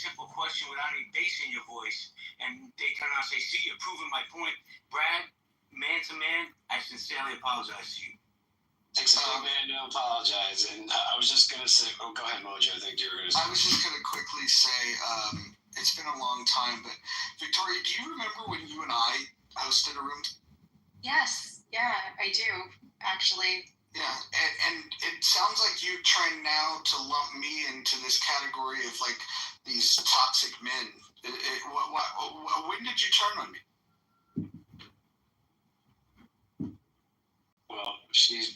simple question without any bass in your voice, and they turn around and say, "See, you're proving my point." Brad, man to man, I sincerely apologize to you. Takes a big man to apologize. And I was just going to say, oh, go ahead, Mojo. I think you were going to say. I was just going to quickly say, it's been a long time, but Victoria, do you remember when you and I hosted a room? Yes. Yeah, I do, actually. Yeah, and it sounds like you're trying now to lump me into this category of, like, these toxic men. When did you turn on me? Well, she's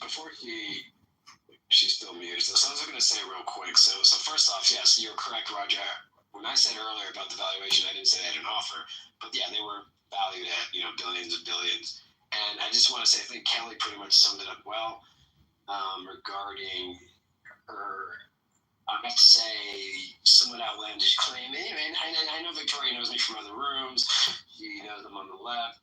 still muted. So I was going to say real quick. So first off, yes, you're correct, Roger. When I said earlier about the valuation, I didn't say they had an offer, but yeah, they were valued at billions and billions. And I just want to say, I think Kelly pretty much summed it up well regarding her. I have to say, somewhat outlandish claim. And I know Victoria knows me from other rooms. She knows them on the left.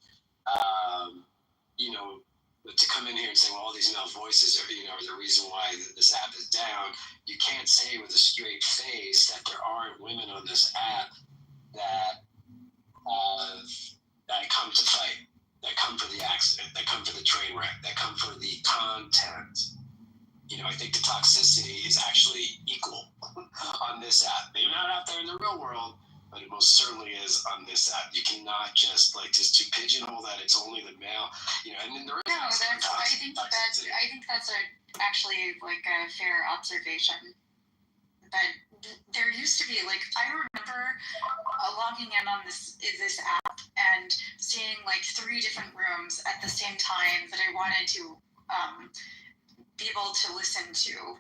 But to come in here and say, well, all these male voices are the reason why this app is down, you can't say with a straight face that there aren't women on this app that come to fight, that come for the accident, that come for the train wreck, that come for the content. I think the toxicity is actually equal on this app. Maybe not out there in the real world, but it most certainly is on this app. You cannot just to pigeonhole that it's only the male, and then there is I think that's actually like a fair observation. But there used to be, like, I remember logging in on this app and seeing like 3 different rooms at the same time that I wanted to be able to listen to.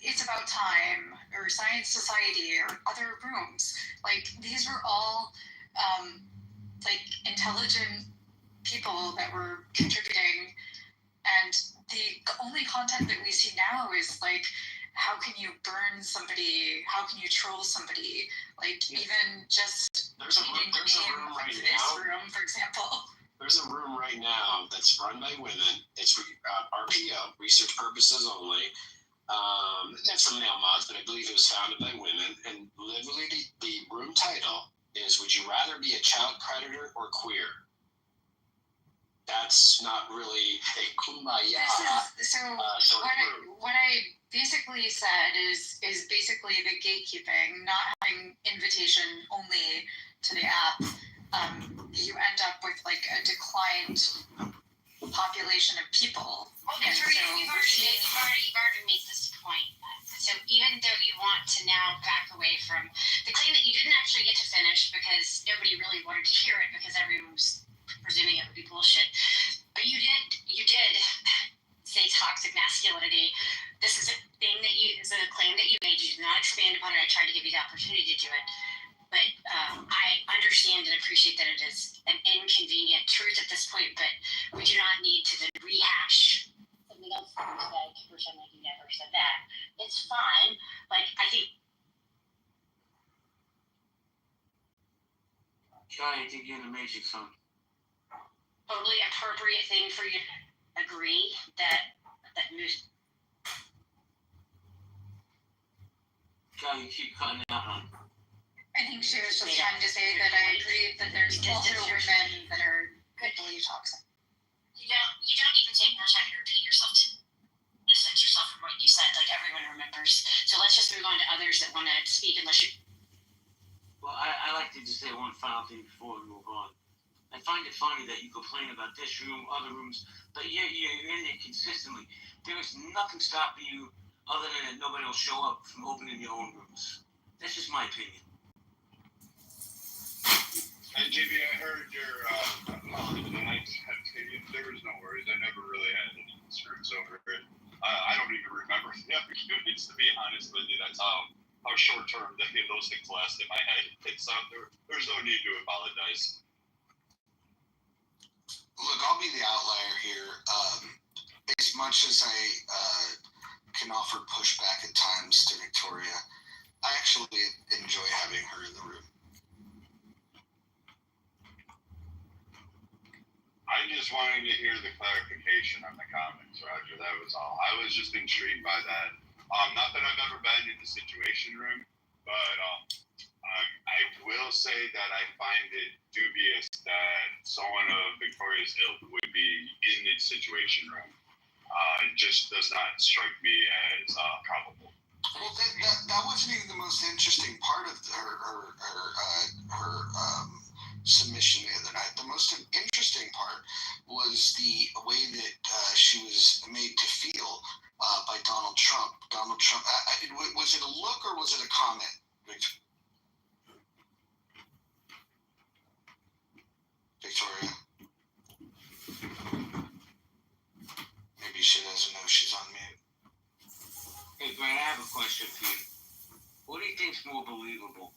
It's About Time or Science Society or other rooms. Like, these were all like intelligent people that were contributing, and the only content that we see now is like, how can you burn somebody? How can you troll somebody? Like, even just there's a room right now. Room, for example. There's a room right now that's run by women. It's RPO, research purposes only. That's some male mods, but I believe it was founded by women. And literally the room title is, would you rather be a child predator or queer? That's not really a kumbaya. What I basically said is basically the gatekeeping, not having invitation only to the app. You end up with like a declined population of people. Well, Victoria, you've already made this point. So even though you want to now back away from the claim that you didn't actually get to finish because nobody really wanted to hear it because everyone was presuming it would be bullshit, but you did say toxic masculinity. This is a claim that you made. You did not expand upon it. I tried to give you the opportunity to do it. But I understand and appreciate that it is an inconvenient truth at this point, but we do not need to then rehash something else that you said to pretend like you never said that. It's fine. Like, I think... Johnny, I think you're in the Matrix, son. Totally appropriate thing for you to agree that news... Johnny, you keep cutting it out, hon. I think she was just trying to say that I agree that there's also women that are equally toxic. You don't even take more time to repeat yourself to distance yourself from what you said. Like, everyone remembers. So let's just move on to others that want to speak, unless you... Well, I like to just say one final thing before we move on. I find it funny that you complain about this room, other rooms, but you're in it consistently. There is nothing stopping you other than that nobody will show up from opening your own rooms. That's just my opinion. And JB, I heard your apology tonight. There was no worries. I never really had any concerns over it. I don't even remember the arguments, to be honest with you. That's how short-term those things last in my head. So there's no need to apologize. Look, I'll be the outlier here. As much as I can offer pushback at times to Victoria, I actually enjoy having her in the room. I just wanted to hear the clarification on the comments, Roger. That was all. I was just intrigued by that. Not that I've ever been in the Situation Room, But I will say that I find it dubious that someone of Victoria's ilk would be in the Situation Room. It just does not strike me as probable. Well, that wasn't even the most interesting part of her submission the other night. The most interesting part was the way that she was made to feel by Donald Trump. Donald Trump, was it a look or was it a comment, Victoria? Maybe she doesn't know she's on mute. Hey, Brad, I have a question for you. What do you think's more believable?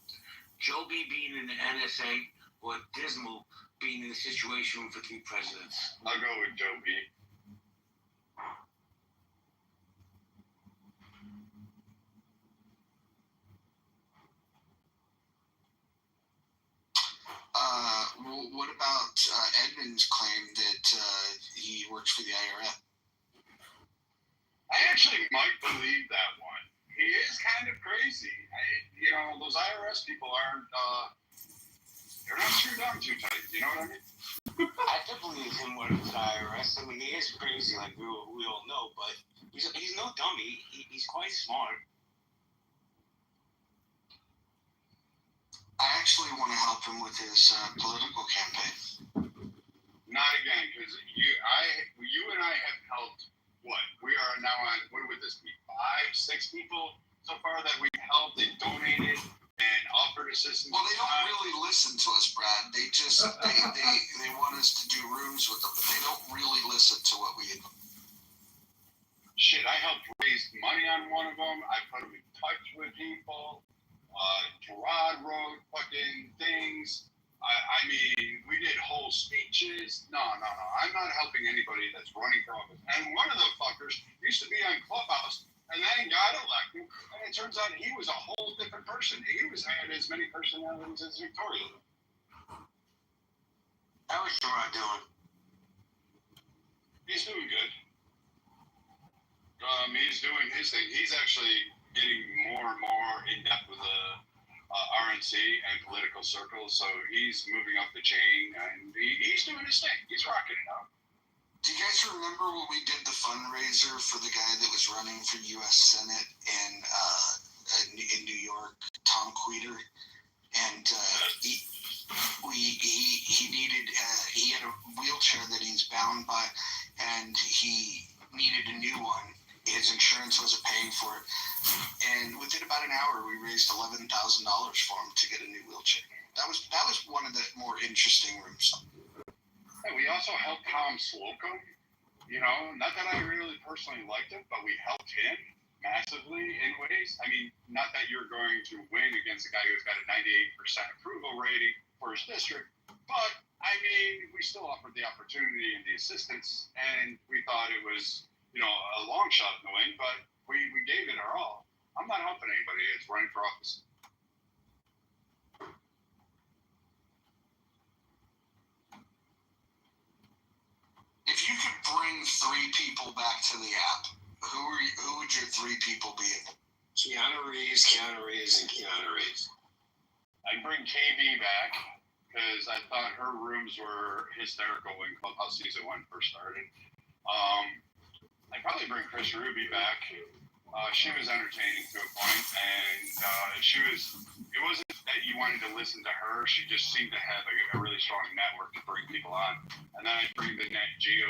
Joe B being in the NSA or Dismal being in the Situation Room for 3 presidents? I'll go with Joe B. What about Edmund's claim that he works for the IRS? I actually might believe that one. He is kind of crazy. Those IRS people aren't, they're not screwed down too tight. You know what I mean? I could believe him working for the IRS. I mean, he is crazy, like we all know, but he's no dummy. He's quite smart. I actually want to help him with his political campaign. Not again, because you and I have helped. What? We are now on. What would this be? 5, 6 people so far that we've helped and donated and offered assistance. Well, they don't really listen to us, Brad. They just they want us to do rooms with them, but they don't really listen to what we do. Shit, I helped raise money on one of them. I put them in touch with people. Gerard wrote fucking things. I mean, we did whole speeches. No. I'm not helping anybody that's running for office. And one of the fuckers used to be on Clubhouse and then got elected. And it turns out he was a whole different person. He had as many personalities as Victoria. How is Gerard doing? He's doing good. He's doing his thing. He's actually getting more and more in depth with the RNC and political circles. So he's moving up the chain and he's doing his thing. He's rocking it out. Do you guys remember when we did the fundraiser for the guy that was running for U.S. Senate in New York, Tom Queter? And he had a wheelchair that he's bound by, and he needed a new one. His insurance wasn't paying for it, and within about an hour, we raised $11,000 for him to get a new wheelchair. That was one of the more interesting rooms. And we also helped Tom Slocum. Not that I really personally liked him, but we helped him massively in ways. I mean, not that you're going to win against a guy who's got a 98% approval rating for his district, but I mean, we still offered the opportunity and the assistance, and we thought it was, a long shot in the wing, but we gave it our all. I'm not helping anybody that's running for office. If you could bring 3 people back to the app, who would your 3 people be? Keanu Reeves, and Keanu Reeves. I'd bring KB back because I thought her rooms were hysterical when Clubhouse Season 1 first started. I'd probably bring Chris Ruby back. She was entertaining to a point, and it wasn't that you wanted to listen to her. She just seemed to have a really strong network to bring people on. And then I'd bring the Net Geo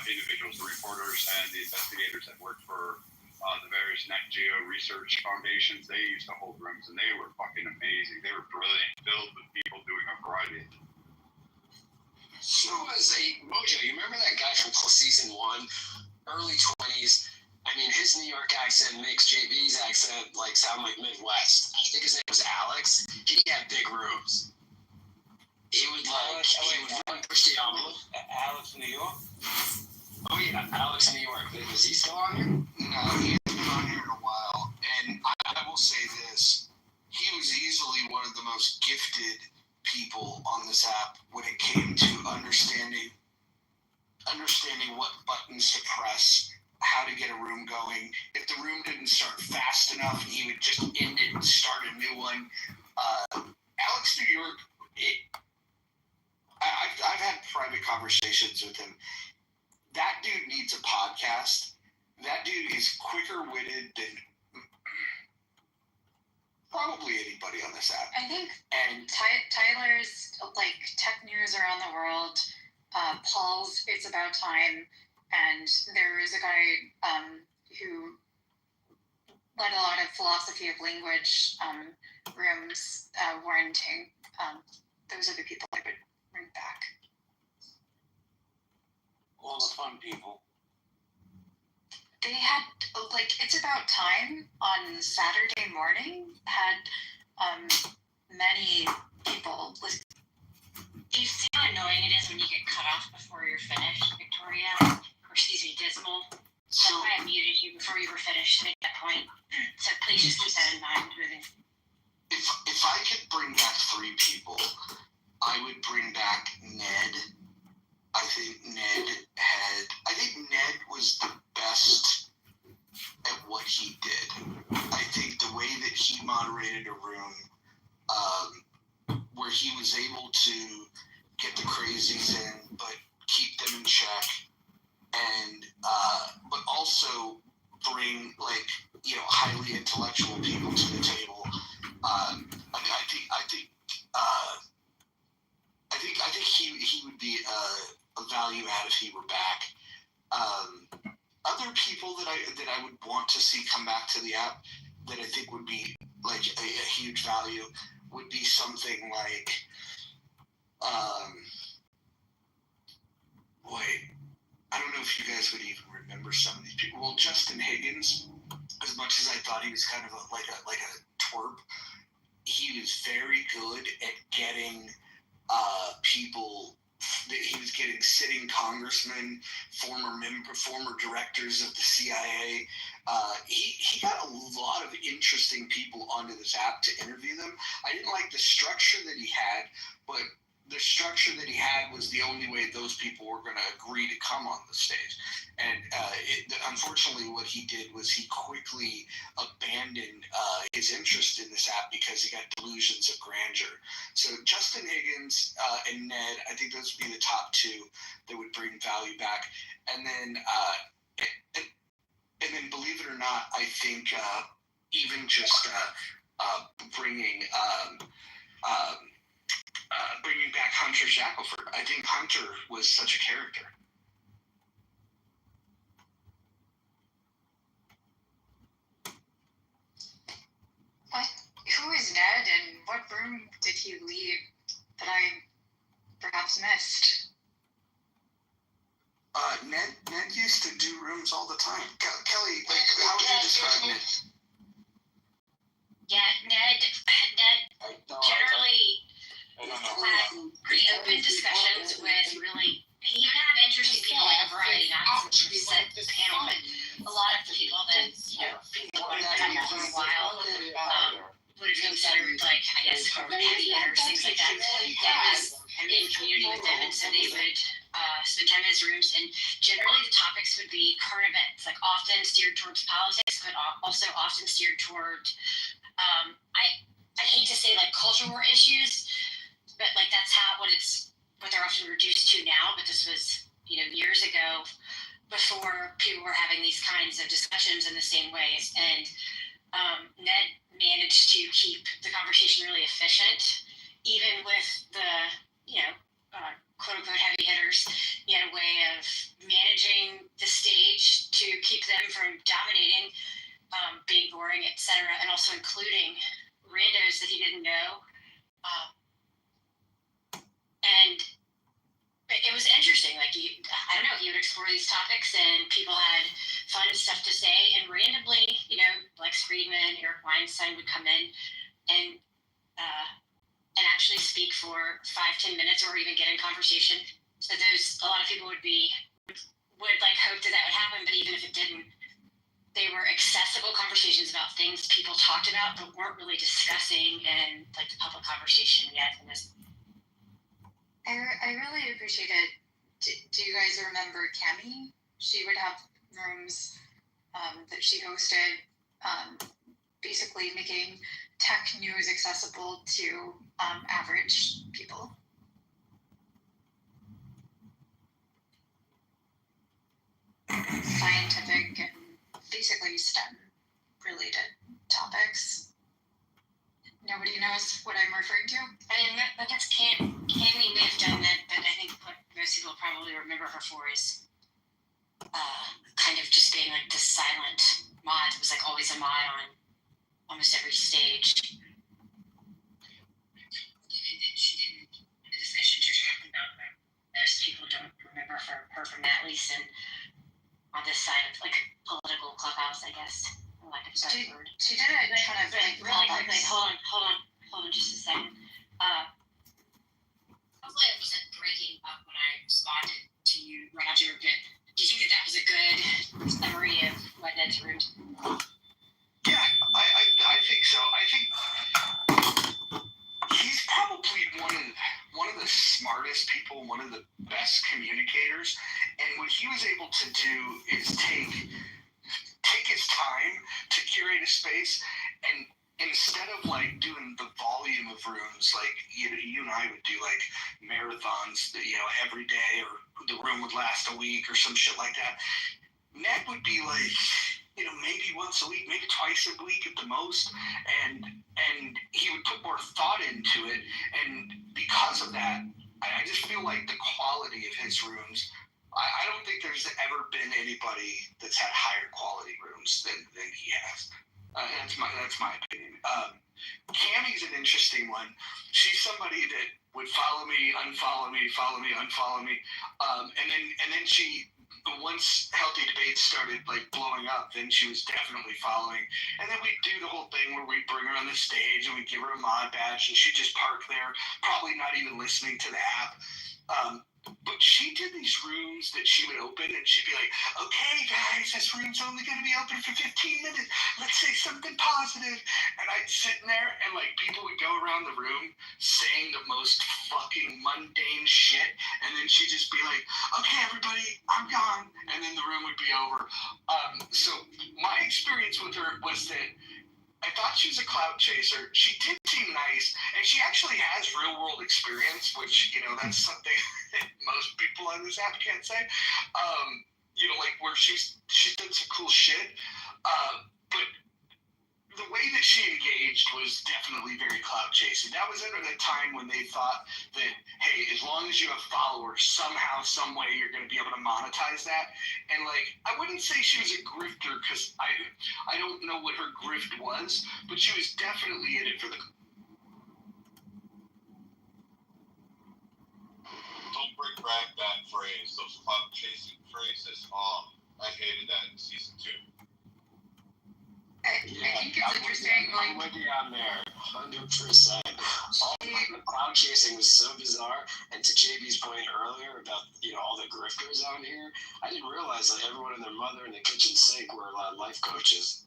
individuals, the reporters and the investigators that worked for the various Net Geo research foundations. They used to hold rooms, and they were fucking amazing. They were brilliant, filled with people doing a variety. So as a Mojo, you remember that guy from Season 1? Early 20s. I mean, his New York accent makes JB's accent sound like Midwest. I think his name was Alex. He had big rooms. He would push the envelope. Alex, New York? Oh yeah, Alex in New York. Is he still on here? No, he's been on here in a while. And I will say this: he was easily one of the most gifted people on this app when it came to understanding what buttons to press, how to get a room going. If the room didn't start fast enough, he would just end it and start a new conversations with him. That dude needs a podcast. That dude is quicker witted than probably anybody on this app. I think And Tyler's like tech news around the world, Paul's It's About Time, and there is a guy who led a lot of philosophy of language rooms, warranting. Those are the people I would bring back. All the fun people. They had, like, It's About Time on Saturday morning had many people listen. Do you see how annoying it is when you get cut off before you're finished, Victoria? Or excuse me, Dismal. That's so why I muted you before you were finished to make that point. So please just keep that in mind moving. if I could bring back 3 people, I would bring back Ned. I think Ned was the best at what he did. I think the way that he moderated a room, where he was able to get the crazies in, but keep them in check, and but also bring highly intellectual people to the table. I think he would be a value add if he were back. Other people that I would want to see come back to the app that I think would be like a huge value would be something like I don't know if you guys would even remember some of these people. Well, Justin Higgins, as much as I thought he was kind of like a twerp, he was very good at getting people. He was getting sitting congressmen, former directors of the CIA. He got a lot of interesting people onto this app to interview them. I didn't like the structure that he had, but the structure that he had was the only way those people were going to agree to come on the stage. And unfortunately, what he did was he quickly abandoned his interest in this app because he got delusions of grandeur. So Justin Higgins and Ned, I think those would be the top 2 that would bring value back. And then, believe it or not, I think even just bringing back Hunter Shackelford. I think Hunter was such a character. Who is Ned, and what room did he lead that I perhaps missed? Ned used to do rooms all the time. Kelly, how would you describe Ned? Yeah, Ned generally had pretty open discussions with really, he would have interesting people, like a variety, not just a set panel, but a lot of the people that, people who have been on for a while would have considered, like, I guess, heavy hitters, things like that. That was in community with them, and so they would spend time in his rooms, and generally the topics would be current events, like often steered towards politics, but also often steered toward, I hate to say like culture war issues, but like that's what they're often reduced to now, but this was, years ago before people were having these kinds of discussions in the same ways. And Ned managed to keep the conversation really efficient, even with the, quote unquote heavy hitters. He had a way of managing the stage to keep them from dominating, being boring, etc., and also including randos that he didn't know. And it was interesting. Like, I don't know, he would explore these topics and people had fun stuff to say. And randomly, Lex Friedman, Eric Weinstein would come in and actually speak for 5-10 minutes or even get in conversation. So a lot of people would like hope that would happen, but even if it didn't, they were accessible conversations about things people talked about but weren't really discussing in like the public conversation yet. I really appreciated. Do you guys remember Cami? She would have rooms that she hosted, basically making tech news accessible to average people. scientific and basically STEM related topics. Nobody knows what I'm referring to. I mean, that's Cammy may have done that, but I think what most people probably remember her for is kind of just being like the silent mod. It was like always a mod on almost every stage. She didn't, the discussions you're talking about, most people don't remember her from that, at least in, on this side of like political clubhouse, I guess. Like a better word. She did it kind of like really quickly. Hold on just a second. Hopefully I wasn't breaking up when I responded to you, Roger, but do you think that was a good summary of what Ned's room? Yeah, I think so. I think he's probably one of the smartest people, one of the best communicators, and what he was able to do is take his time to curate a space, and instead of like doing the volume of rooms like you and I would do, like marathons, every day, or the room would last a week or some shit like that, Ned would be like, maybe once a week, maybe twice a week at the most, and he would put more thought into it, and because of that, I just feel like the quality of his rooms, I don't think there's ever been anybody that's had higher quality rooms than he has. That's my opinion. Cammy's an interesting one. She's somebody that would follow me, unfollow me, follow me, unfollow me, and then she, once Healthy Debates started like blowing up, then she was definitely following. And then we'd do the whole thing where we'd bring her on the stage and we'd give her a mod badge, and she'd just park there, probably not even listening to the app. But she did these rooms that she would open, and she'd be like, okay, guys, this room's only going to be open for 15 minutes. Let's say something positive. And I'd sit in there, and like people would go around the room saying the most fucking mundane shit. And then she'd just be like, okay, everybody, I'm gone. And then the room would be over. So my experience with her was that I thought she was a clout chaser. She did seem nice, and she actually has real world experience, which, that's something that most people on this app can't say. Like where she's done some cool shit. But the way that she engaged was definitely very clout chasing. That was at a time when they thought that, hey, as long as you have followers, somehow, some way, you're going to be able to monetize that. And like, I wouldn't say she was a grifter, because I don't know what her grift was, but she was definitely in it for the. Don't bring back that phrase, those clout chasing phrases. I hated that in season 2. I think it's interesting. I'm with you on there, 100%. All the cloud chasing was so bizarre, and to JB's point earlier about all the grifters on here, I didn't realize that everyone and their mother in the kitchen sink were life coaches.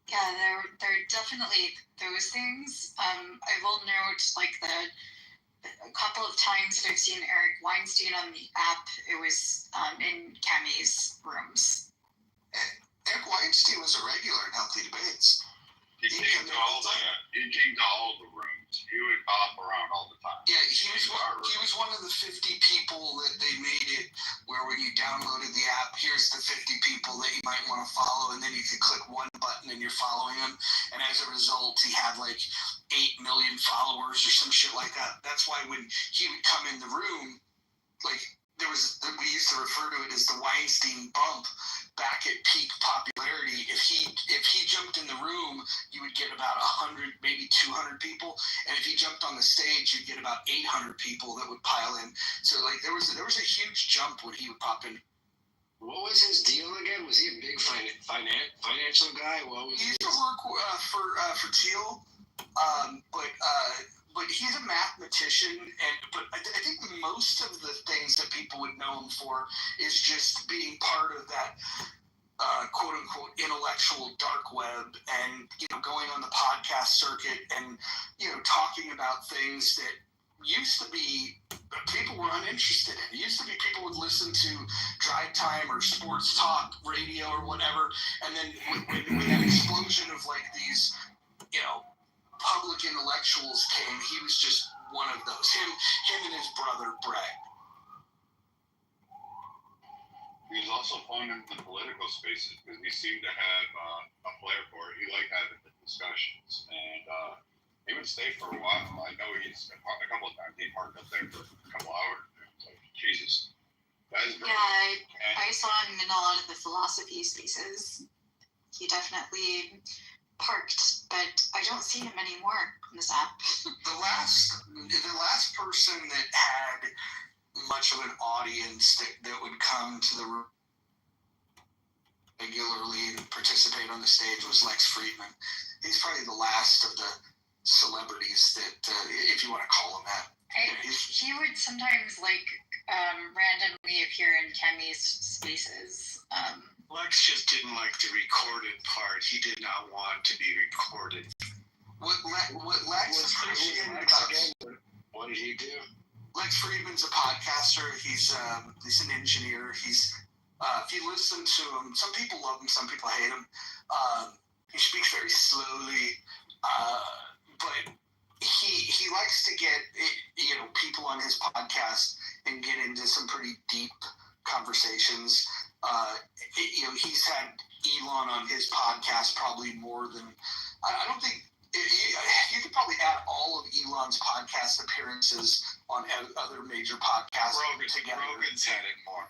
Yeah, there are definitely those things. I will note like a couple of times that I've seen Eric Weinstein on the app, it was in Cammy's rooms. Eric Weinstein was a regular in Healthy Debates. He came to all the rooms. He would pop around all the time. Yeah, he was one of the 50 people that they made it where when you downloaded the app, here's the 50 people that you might want to follow, and then you could click one button and you're following him. And as a result, he had like 8 million followers or some shit like that. That's why when he would come in the room, like we used to refer to it as the Weinstein bump. Back at peak popularity, if he jumped in the room, you would get about 100, maybe 200 people, and if he jumped on the stage, you'd get about 800 people that would pile in. So like there was a huge jump when he would pop in. What was his deal again? Was he a big financial guy? He used to work for Teal, but he's a mathematician, but I think most of the things that people would know him for is just being part of that quote unquote intellectual dark web, and going on the podcast circuit and talking about things that used to be people were uninterested in. It used to be people would listen to Drive Time or Sports Talk Radio or whatever, and then with that explosion of like these public intellectuals came, he was just one of those. Him and his brother Brett. He was also fun in the political spaces because he seemed to have a flair for it. He liked having the discussions, and he would stay for a while. I know he's a couple of times he parked up there for a couple hours. It's like, Jesus, that's great. Yeah, I saw him in a lot of the philosophy spaces. He definitely parked, but I don't see him anymore on this app. The last person that had much of an audience that would come to the room regularly and participate on the stage was Lex Friedman. He's probably the last of the celebrities that, if you want to call him that. He would sometimes randomly appear in Kemi's spaces. Lex just didn't like the recorded part. He did not want to be recorded. What Lex appreciated about What did he do? Lex Friedman's a podcaster. He's an engineer. He's if you listen to him, some people love him, some people hate him. He speaks very slowly, but he likes to get people on his podcast and get into some pretty deep conversations. He's had Elon on his podcast probably more than I don't think. You could probably add all of Elon's podcast appearances on other major podcasts together. Rogan's had it more.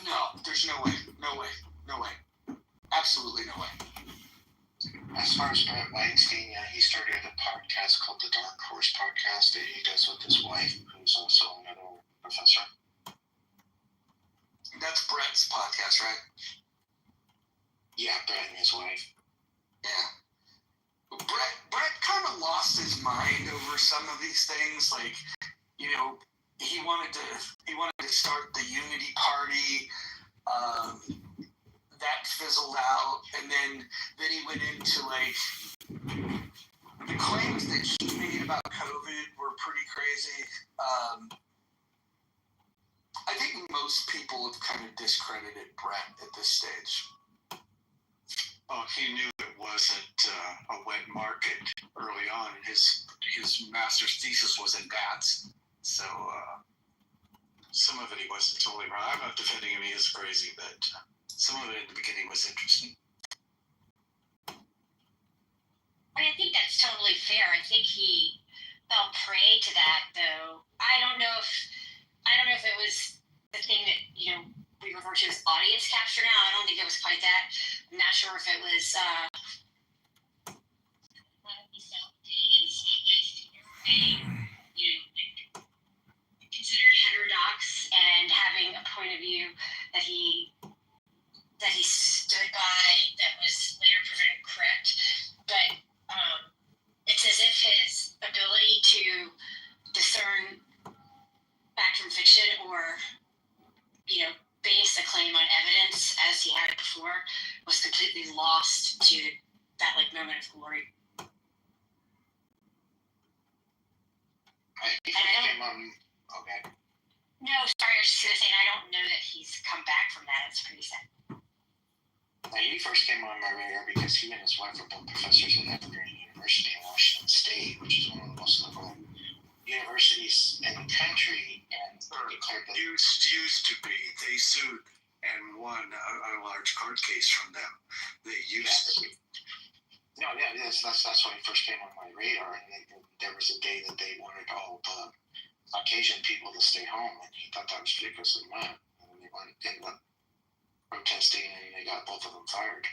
No, there's no way. Absolutely no way. As far as Brett Weinstein, he started a podcast called the Dark Horse Podcast that he does with his wife, who's also another professor. That's Brett's podcast, right? Yeah, Brett and his wife. Yeah. Brett kind of lost his mind over some of these things. Like, he wanted to start the Unity Party. That fizzled out, and then he went into the claims that he made about COVID were pretty crazy. I think most people have kind of discredited Brett at this stage. Oh, he knew it wasn't a wet market early on. His master's thesis was in bats, so some of it he wasn't totally wrong. I'm not defending him; he is crazy, but some of it at the beginning was interesting. I think that's totally fair. I think he fell prey to that, though. I don't know if it was the thing that we refer to as audience capture now. I don't think it was quite that. I'm not sure if it was considered heterodox and having a point of view that he stood by that was later proven correct. But it's as if his ability to discern fact from fiction or base a claim on evidence as he had it before was completely lost to that moment of glory. Okay. No, sorry, I was just going to say, I don't know that he's come back from that. It's pretty sad. He first came on my radar because he and his wife were both professors at Evergreen University in Washington State, which is one of the most liberal universities in the country, and declared that Used to be. They sued and won a large court case from them. They used to. No, yeah, that's when he first came on my radar, and there was a day that they wanted all the Caucasian people to stay home, and he thought that was ridiculously mad, and they ended up protesting, and they got both of them fired.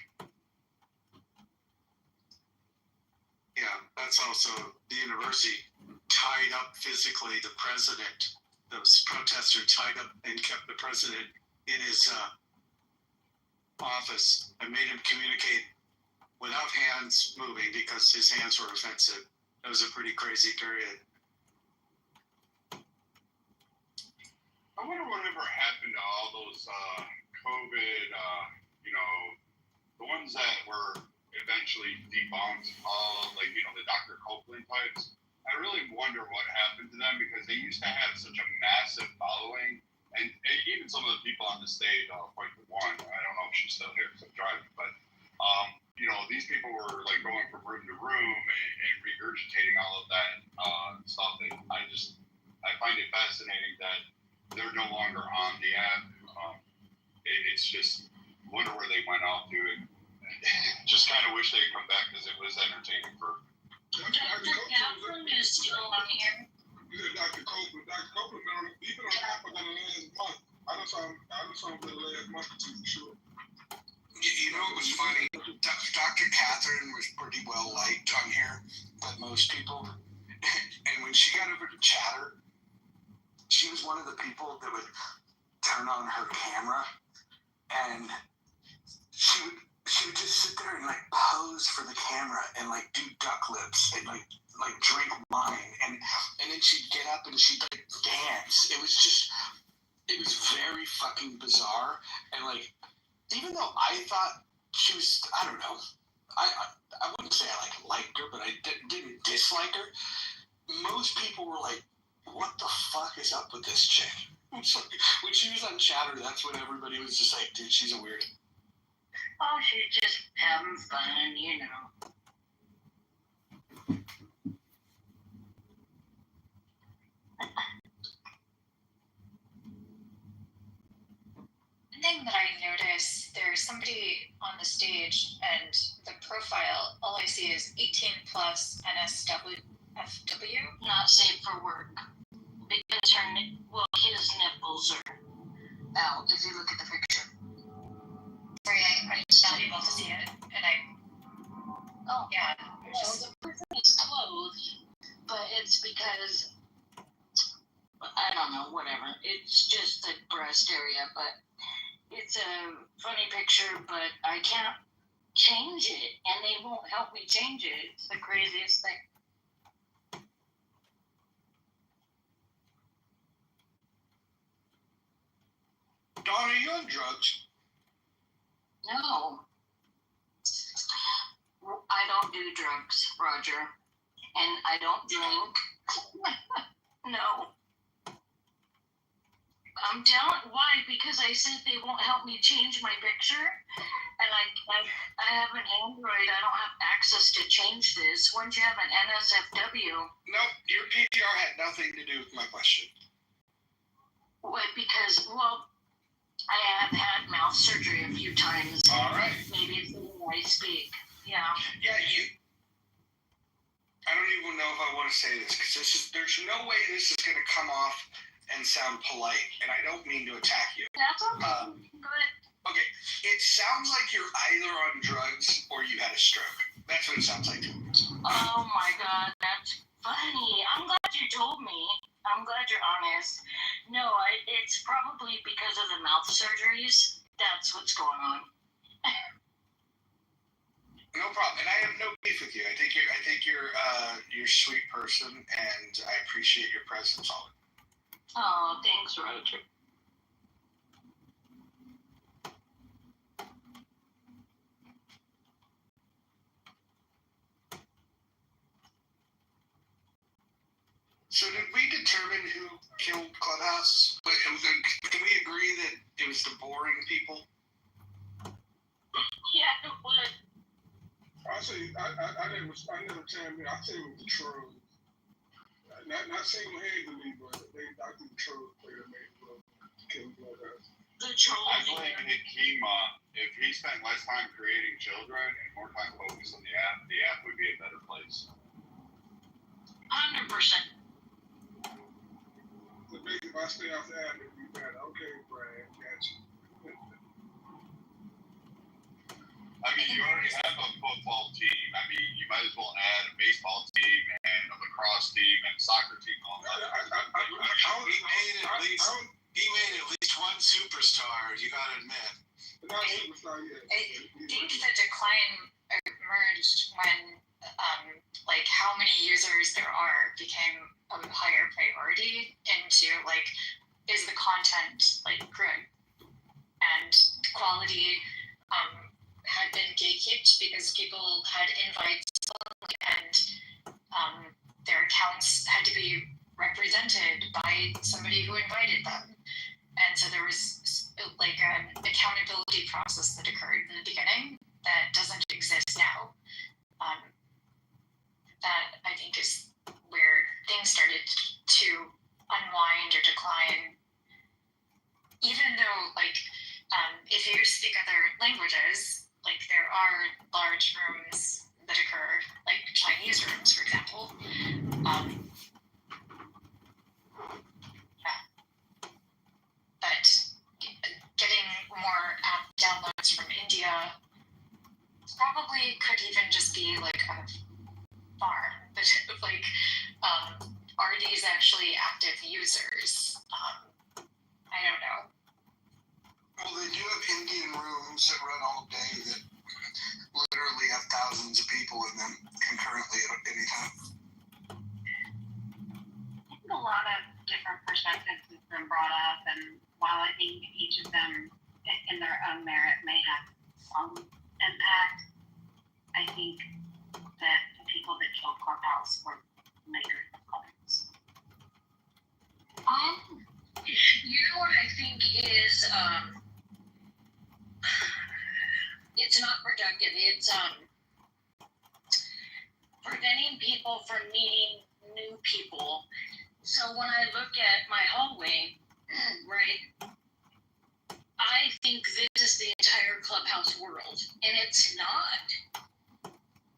Yeah, that's also the university tied up physically the president. Those protesters tied up and kept the president in his office and made him communicate without hands moving because his hands were offensive. It was a pretty crazy period. I wonder whatever happened to all those COVID, the ones that were eventually debunked, all the Dr. Copeland types. I really wonder what happened to them because they used to have such a massive following, and even some of the people on the stage, point to one, I don't know if she's still here because I'm driving, but these people were going from room to room and regurgitating all of that stuff. And I find it fascinating that they're no longer on the app. it's just wonder where they went off to, and just kind of wish they'd come back because it was entertaining for. Dr. Kaplan is still on here. Yeah, Dr. Copeland. Dr. Copeland, he's been on half of the last month. I just saw him for the last month or two for sure. You know what was funny? Dr. Catherine was pretty well liked on here by most people. And when she got over to Chatter, she was one of the people that would turn on her camera and she would just sit there and like pose for the camera and like do duck lips and like drink wine and then she'd get up and she'd like dance. It was very fucking bizarre. And like, even though I thought she was, I don't know, I wouldn't say I liked her, but I didn't dislike her. Most people were like, what the fuck is up with this chick? It's like, when she was on Chatter, that's when everybody was just like, dude, she's a weird. Oh, she's just having fun, you know. One thing that I noticed, there's somebody on the stage and the profile, all I see is 18 plus NSW. Not safe for work. Because his nipples are out if you look at the picture. Sorry, I'm not able to see it. And Oh, yeah. so the person is clothed, but it's because, I don't know, whatever. It's just the breast area, but it's a funny picture, but I can't change it, and they won't help me change it. It's the craziest thing. Dawn, are you on drugs? No. I don't do drugs, Roger. And I don't drink. No. I'm telling why? Because I said they won't help me change my picture. And I have an Android. I don't have access to change this. Once you have an NSFW. No, your PTR had nothing to do with my question. What? Because, well, I have had mouth surgery a few times. All right. Maybe it's the way I speak. Yeah. Yeah, I don't even know if I want to say this because there's no way this is going to come off and sound polite, and I don't mean to attack you. That's okay. Good. Okay, it sounds like you're either on drugs or you had a stroke. That's what it sounds like to me. Oh my God, that's funny. I'm glad you told me. I'm glad you're honest. No, it's probably because of the mouth surgeries. That's what's going on. No problem, and I have no beef with you. I think you're a sweet person, and I appreciate your presence on it. Oh, thanks, Roger. So did we determine who killed Clubhouse? But can we agree that it was the boring people? Yeah, it would. I never tell me. I say it was the trolls. Not single-handedly, but I think the trolls played a major role in killing Clubhouse. The troll. I believe Hikima, if he spent less time creating children and more time focused on the app would be a better place. 100%. So basically, if I stay off the app, it'd be better. Okay, Brad, gotcha. I mean, you already have a football team. I mean, you might as well add a baseball team and a lacrosse team and a soccer team on that. He made at least one superstar, you gotta admit. Not superstar yet. I think the decline emerged when, like, how many users there are became a higher priority into, like, is the content, like, good? And quality had been gatekept because people had invites and their accounts had to be represented by somebody who invited them. And so there was like an accountability process that occurred in the beginning that doesn't exist now. That I think is where things started to unwind or decline. Even though, like, If you speak other languages, like there are large rooms that occur, like Chinese rooms, for example. But getting more app downloads from India probably could even just be like a farm, but like, are these actually active users? I don't know. Well, they do have Indian rooms that run all day that literally have thousands of people in them concurrently at any time. I think a lot of different perspectives have been brought up, and while I think each of them, in their own merit, may have some impact, I think that the people that killed Clubhouse were makers of Clubhouse. You know what I think is, it's not productive. It's preventing people from meeting new people. So when I look at my hallway, right, I think this is the entire Clubhouse world, and it's not.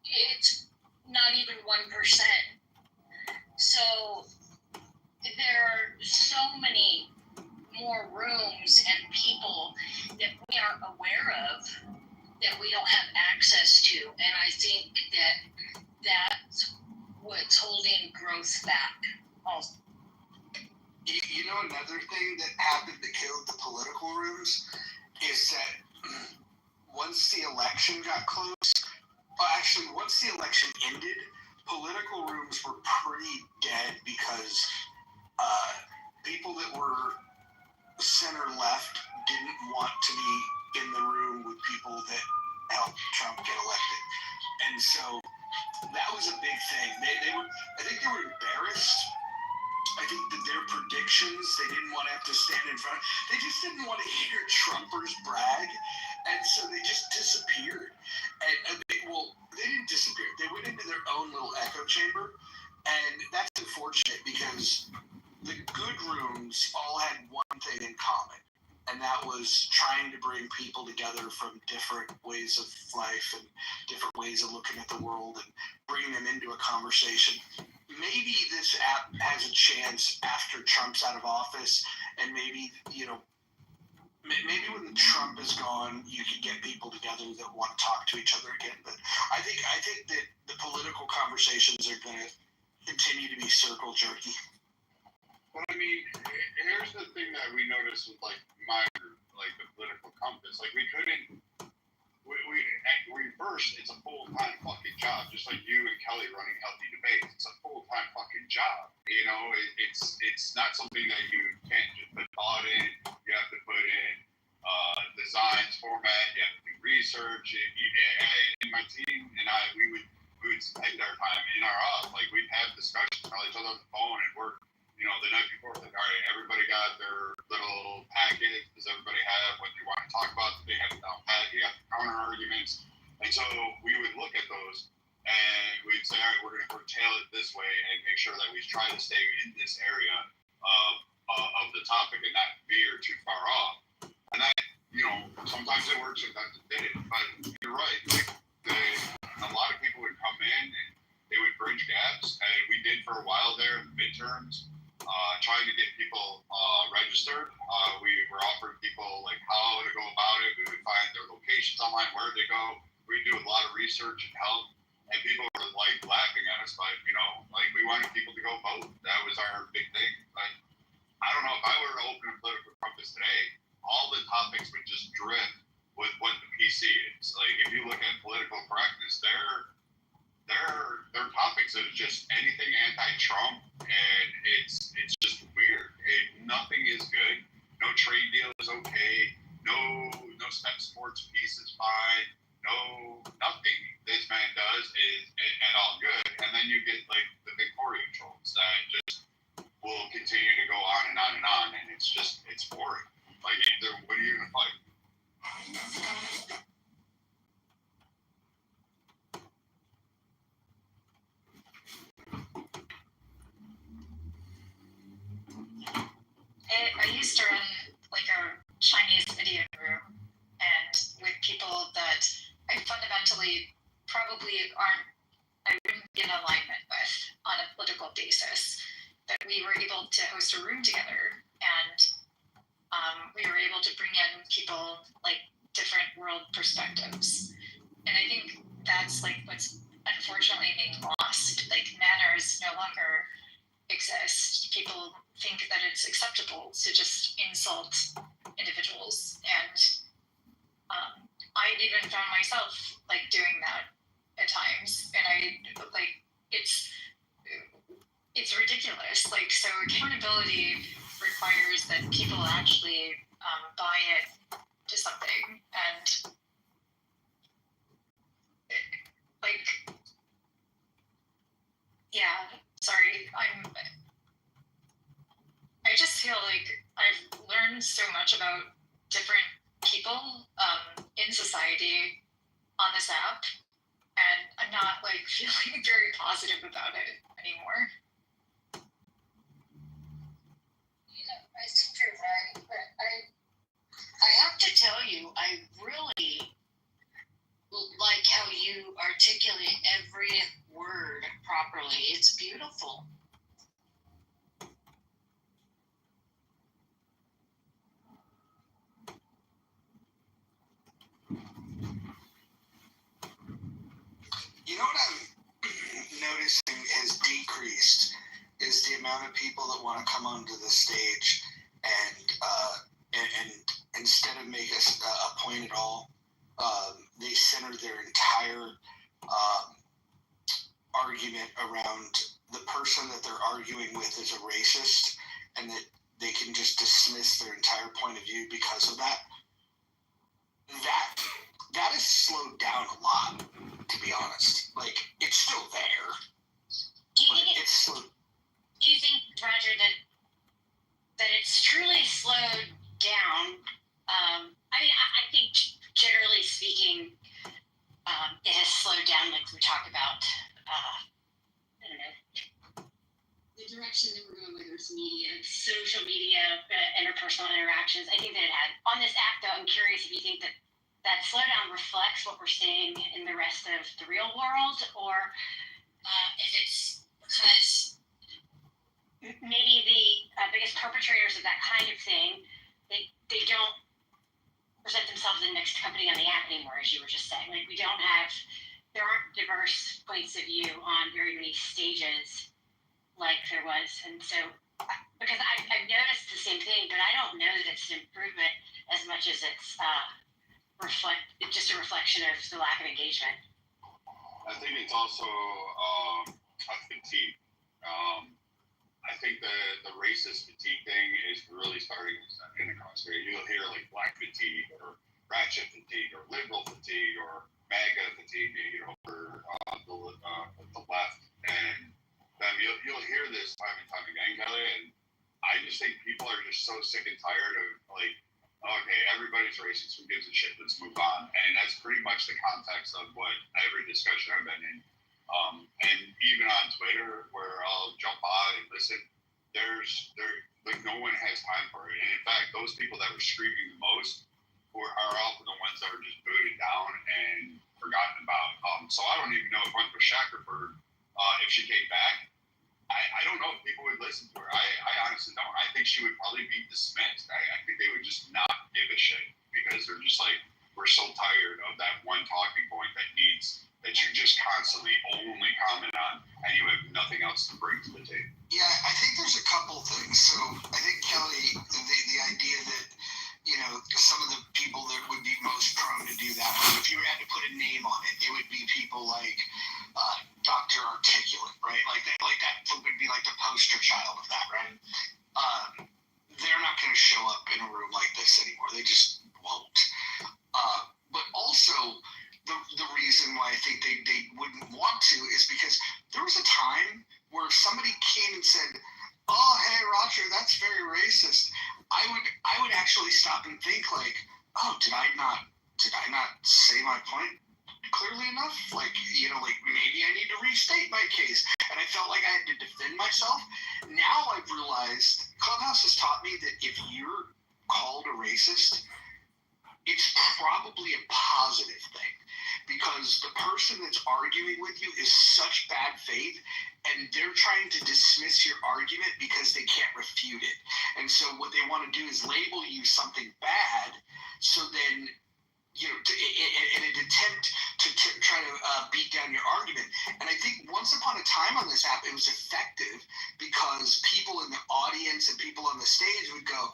It's not even 1%. So there are so many more rooms and people that we aren't aware of, that we don't have access to. And I think that that's what's holding growth back also. You know, another thing that happened that killed the political rooms is that once the election got close, actually once the election ended, political rooms were pretty dead because people that were center left didn't want to be in the room with people that helped Trump get elected. And so that was a big thing. They were, I think they were embarrassed. I think that their predictions, they didn't want to have to stand in front. They just didn't want to hear Trumpers brag. And so they just disappeared. And they didn't disappear. They went into their own little echo chamber. And that's unfortunate because the good rooms all had one thing in common. And that was trying to bring people together from different ways of life and different ways of looking at the world and bring them into a conversation. Maybe this app has a chance after Trump's out of office, and maybe, you know, maybe when Trump is gone, you could get people together that want to talk to each other again. But I think that the political conversations are going to continue to be circle jerky. But I mean, here's the thing that we noticed with like my group, like the political compass. Like we couldn't. We first, it's a full-time fucking job, just like you and Kelly running Healthy Debates. It's a full-time fucking job. You know, it's not something that you can't just put thought in. You have to put in designs, format. You have to do research. And my team and I, we would spend our time in our off. Like we'd have discussions, call each other on the phone, and work. You know, the night before, like, all right, everybody got their little packet. Does everybody have what you want to talk about? Do they have it down pat? You got the counter arguments. And so we would look at those and we'd say, all right, we're going to curtail it this way and make sure that we try to stay in this area of the topic and not veer too far off. And that, you know, sometimes it works, sometimes it didn't. But you're right. Like, a lot of people would come in and they would bridge gaps. And we did for a while there in the midterms. Trying to get people registered. We were offering people like how to go about it. We would find their locations online, where they go. We do a lot of research and help. And people were like laughing at us, but you know, like we wanted people to go vote. That was our big thing. But I don't know, if I were to open a political compass today, all the topics would just drift with what the PC is. Like if you look at political correctness, their topics are just anything anti-Trump, and it's just weird. Nothing is good. No trade deal is okay. No step sports piece is fine. No, nothing this man does is at all good. And then you get like the Victoria trolls that just will continue to go on and on and on, and it's boring. Like, what are you gonna fight? I used to run like a Chinese video group, I wouldn't be in alignment with on a political basis. That we were able to host a room together, and we were able to bring in people like different world perspectives. And I think that's like what's unfortunately being lost. Like manners no longer exist. People think that it's acceptable to just insult individuals, and I've even found myself like doing that at times, and I like it's ridiculous. Like, so accountability requires that people actually buy it to something, and like, yeah, sorry, I just feel like I've learned so much about different people in society on this app, and I'm not like feeling very positive about it anymore. I think you're right, but I have to tell you, I really like how you articulate every word properly. It's beautiful. You know what I'm noticing has decreased is the amount of people that want to come onto the stage and instead of make a point at all, they center their entire argument around the person that they're arguing with is a racist, and that they can just dismiss their entire point of view because of that. That has slowed down a lot, to be honest. Like, it's still there. Do you think, Roger, that it's truly slowed down? I think generally speaking, it has slowed down, like we talked about. I don't know, the direction that we're going, whether it's media, social media, interpersonal interactions. I think that it had. On this app, though, I'm curious if you think that slowdown reflects what we're seeing in the rest of the real world, or if it's because maybe the biggest perpetrators of that kind of thing, they don't present themselves in the next company on the app anymore, as you were just saying. Like, there aren't diverse points of view on very many stages like there was. And so, because I've noticed the same thing, but I don't know that it's an improvement as much as it's just a reflection of the lack of engagement. I think it's also a fatigue. I think the racist fatigue thing is really starting in the country. You'll hear like black fatigue or ratchet fatigue or liberal fatigue or MAGA fatigue, or the left. And you'll hear this time and time again, Kelly. And I just think people are just so sick and tired of like, okay, everybody's racist. Who gives a shit? Let's move on. And that's pretty much the context of what every discussion I've been in. And even on Twitter, where I'll jump on and listen, no one has time for it. And in fact, those people that were screaming the most are often the ones that were just booted down and forgotten about. So I don't even know if Hunter Shackelford, if she came back, I don't know if people would listen to her. I honestly don't. I think she would probably be dismissed. I think they would just not give a shit because they're just like, we're so tired of that one talking point that you just constantly only comment on, and you have nothing else to bring to the table. Yeah, I think there's a couple things. So I think, Kelly, the idea that, some of the people that would be most prone to do that, if you had to put a name on it, it would be people like Dr. Articulate, right? Like that would be like the poster child of that, right? They're not going to show up in a room like this anymore. They just won't. But also, the reason why I think they wouldn't want to is because there was a time where somebody came and said, "Oh, hey, Roger, that's very racist." I would actually stop and think like, "Oh, did I not say my point clearly enough? Like, maybe I need to restate my case." And I felt like I had to defend myself. Now I've realized Clubhouse has taught me that if you're called a racist, it's probably a positive thing. because the person that's arguing with you is such bad faith, and they're trying to dismiss your argument because they can't refute it. And so what they want to do is label you something bad, so then, you know, in an attempt to try to beat down your argument. And I think once upon a time on this app, it was effective because people in the audience and people on the stage would go,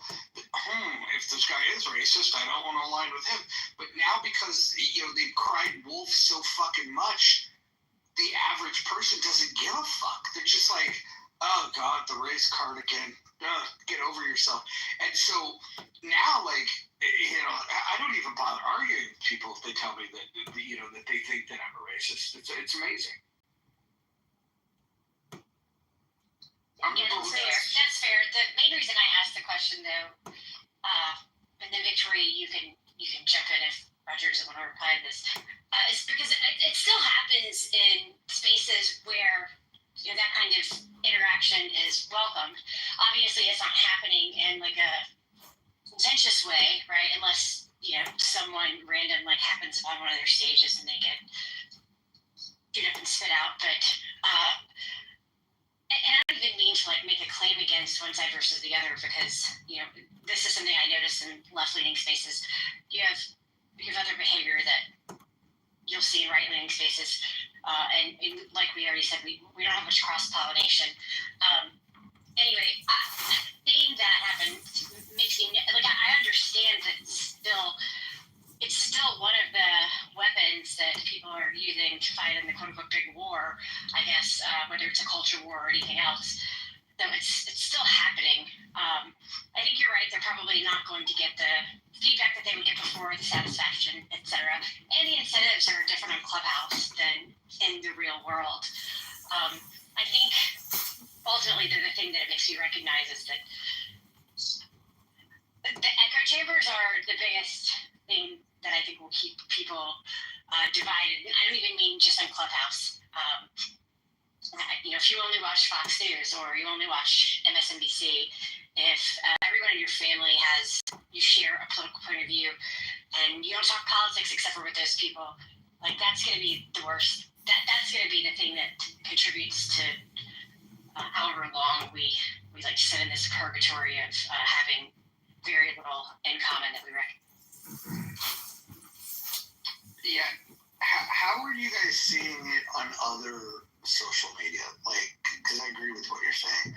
if this guy is racist, I don't want to align with him. But now, because, you know, they've cried wolf so fucking much, the average person doesn't give a fuck. They're just like, oh God, the race card again. Get over yourself. And so now, like, you know, I don't even bother arguing with people if they tell me that, you know, that they think that I'm a racist. It's amazing. Yeah, that's fair. The main reason I asked the question, though, and then Victoria, you can jump in if Roger doesn't want to reply to this, is because it still happens in spaces where, you know, that kind of interaction is welcome. Obviously, it's not happening in like a contentious way, right? Unless, you know, someone random like happens on one of their stages and they get shoot up and spit out. But and I don't even mean to like make a claim against one side versus the other, because, you know, this is something I notice in left-leaning spaces. You have other behavior that you'll see in right-leaning spaces. And like we already said, we don't have much cross-pollination. Anyway, seeing that happen makes me, like, I understand that it's still one of the weapons that people are using to fight in the quote-unquote big war, I guess, whether it's a culture war or anything else. Though it's still happening. I think you're right, they're probably not going to get the feedback that they would get before, the satisfaction, etc. And the incentives are different on Clubhouse than in the real world. I think ultimately the thing that it makes me recognize is that the echo chambers are the biggest thing that I think will keep people divided. I don't even mean just on Clubhouse. You know, if you only watch Fox News or you only watch MSNBC, if everyone in your family you share a political point of view and you don't talk politics except for with those people, like, that's going to be the worst. That's going to be the thing that contributes to however long we like sit in this purgatory of having very little in common that we recognize. Yeah. How are you guys seeing it on other social media? Like, because I agree with what you're saying.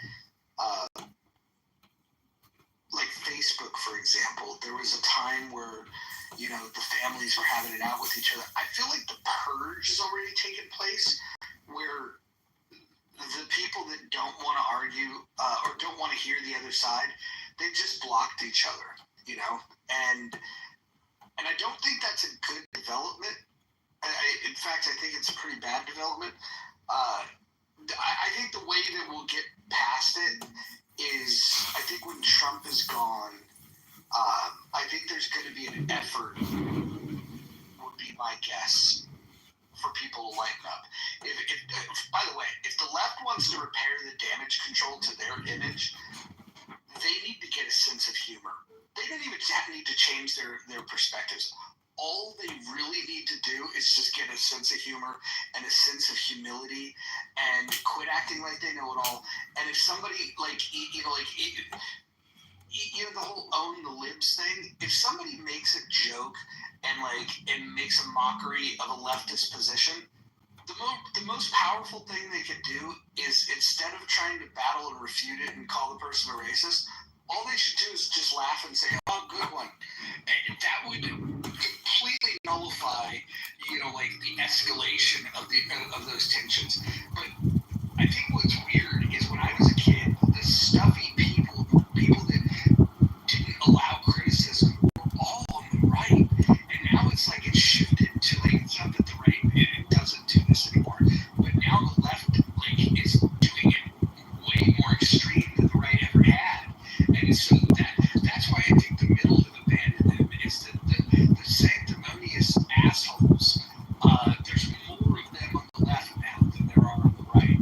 Like Facebook, for example, there was a time where, you know, the families were having it out with each other. I feel like the purge has already taken place, where the people that don't want to argue or don't want to hear the other side, they just blocked each other, you know? And I don't think that's a good development. In fact, I think it's a pretty bad development. I think the way that we'll get past it is, I think when Trump is gone, I think there's going to be an effort, would be my guess, for people to lighten up. If, by the way, if the left wants to repair the damage control to their image, they need to get a sense of humor. They don't even need to change their perspectives. All they really need to do is just get a sense of humor and a sense of humility and quit acting like they know it all. And if somebody, like, you know, the whole own the libs thing, if somebody makes a joke and makes a mockery of a leftist position, the most powerful thing they could do is, instead of trying to battle and refute it and call the person a racist, all they should do is just laugh and say, oh, good one. And that would completely nullify, you know, like, the escalation of those tensions. But I think what's weird is, when I was a kid, the stuffy people that didn't allow criticism were all on the right. And now it's like it's shifted to, like, it's not that the right it doesn't do this anymore, but now the left, like, is doing it way more extreme than the right ever had. And so that's why I think the middle have abandoned them, is that the sanctimonious assholes, there's more of them on the left now than there are on the right.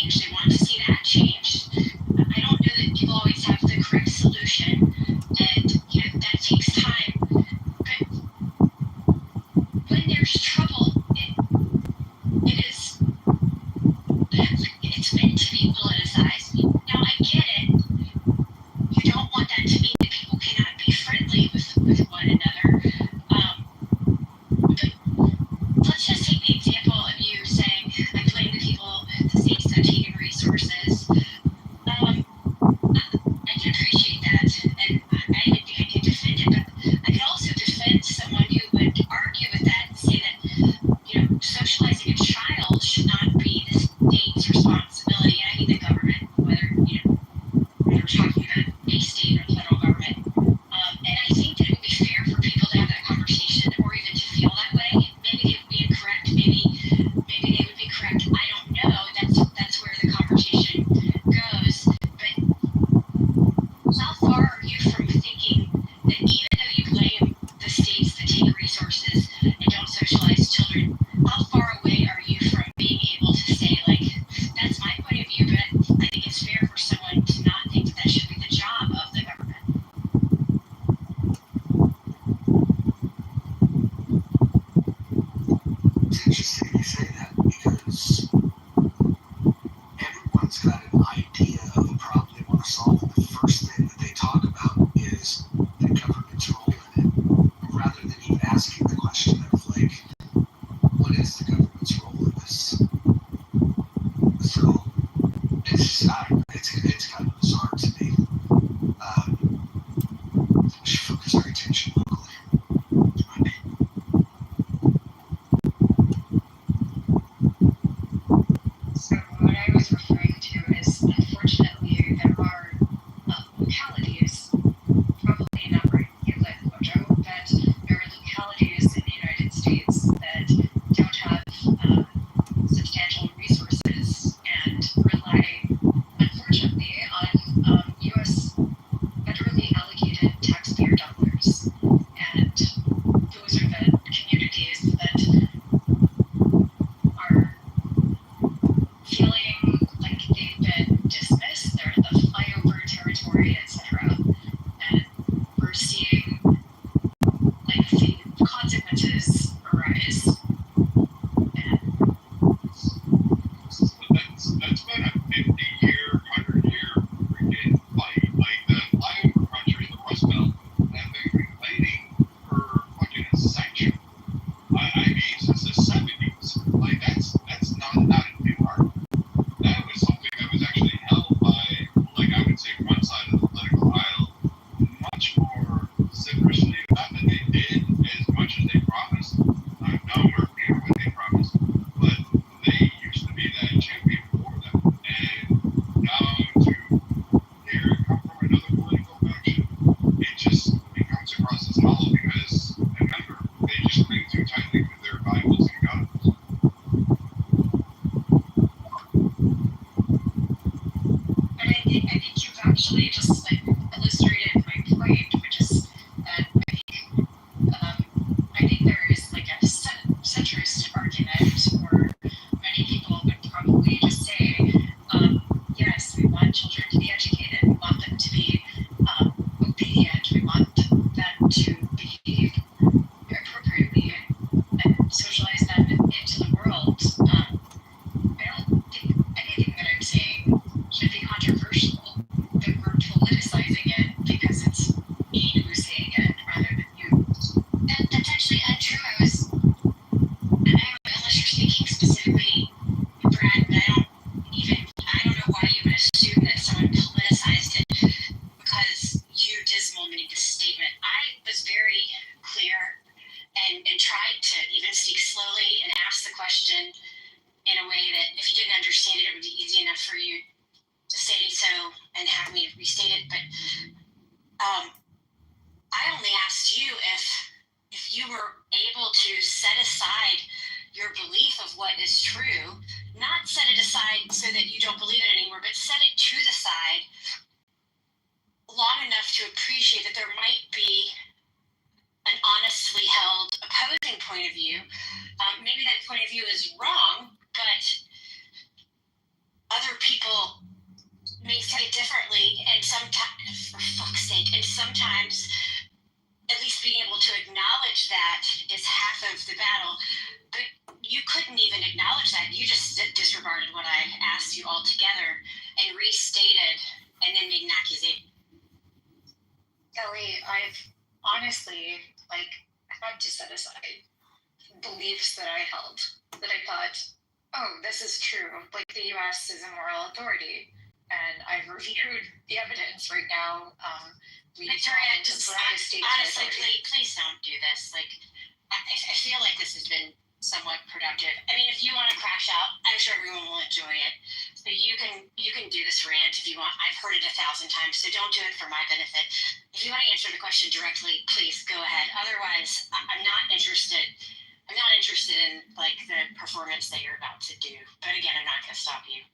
potentially want to see that changed. I don't know that people always have the correct solution, and that takes time. But when there's trouble, it's meant to be politicized. Now I get it. You don't want that to mean that people cannot be friendly with one another. But let's just take the example of you saying, I blame the people, the states that have taken resources. I can appreciate that, and I even think I can defend it, but I could also defend someone who would argue with that and say that, socializing a child should not be the state's responsibility. I mean the government, whether we're talking about a state or the federal government. And I think that it would be fair for people to have that conversation, or even to feel that way. Maybe they would be incorrect. Maybe they would be correct. I don't know. That's where the conversation goes. But how far are you from thinking that even though you blame the states that take resources and don't socialize children, how far away are you from being able to say, like, that's my point of view, but I think it's fair for someone to not think that should be the job of the government? It's interesting you say that because everyone's got an idea of a problem they want to solve, and the first thing that they talk about is the government's role in it, rather than even asking the question of, like, what is the government's role in this? So it's just, I don't know, it's kind of bizarre to me. We should focus our attention locally. So what I was referring to is, unfortunately, there are localities, probably not where you live, Mojo, but there are localities in the United States that don't have substantial resources and rely, unfortunately, on U.S. federally allocated taxpayer dollars. And those are the communities that are feeling like they've been dismissed, they're the flyover territory, etc. And we're seeing, like, the consequences arise. And That's been a 50-year, 100-year freaking fight. Like the flyover country, the Rust Belt, have been complaining for fucking a century. I mean, since the 70s. Like that's not a new argument. That was something that was actually held by, like, I would say, one side of the political aisle much more vociferously. Not that they did as much as they promised. Nowhere near what they promised. But they used to be that champion for them. And now to hear it come from another political faction, it comes across as hollow because, remember, they just cling too tightly to their Bibles and guns. And I think you've actually just, like, illustrated my point, which is that I think there is, like, a centrist argument, or many people would probably just say, yes, we want children to be educated, we want them to be obedient, we want them to behave appropriately and socialize them into the world. I don't think anything that I'm saying should be controversial, but we're politicizing it because it's me who's say it differently, and sometimes, for fuck's sake, and sometimes at least being able to acknowledge that is half of the battle. But you couldn't even acknowledge that. You just disregarded what I asked you altogether and restated and then made an accusation. Kelly, I've honestly, had to set aside beliefs that I held, that I thought, oh, this is true. Like, the U.S. is a moral authority. And I've reviewed the evidence right now. Victoria, honestly, please don't do this. Like, I feel like this has been somewhat productive. I mean, if you want to crash out, I'm sure everyone will enjoy it. So you can do this rant if you want. I've heard it 1,000 times, so don't do it for my benefit. If you want to answer the question directly, please go ahead. Otherwise, I'm not interested. I'm not interested in like the performance that you're about to do. But again, I'm not going to stop you.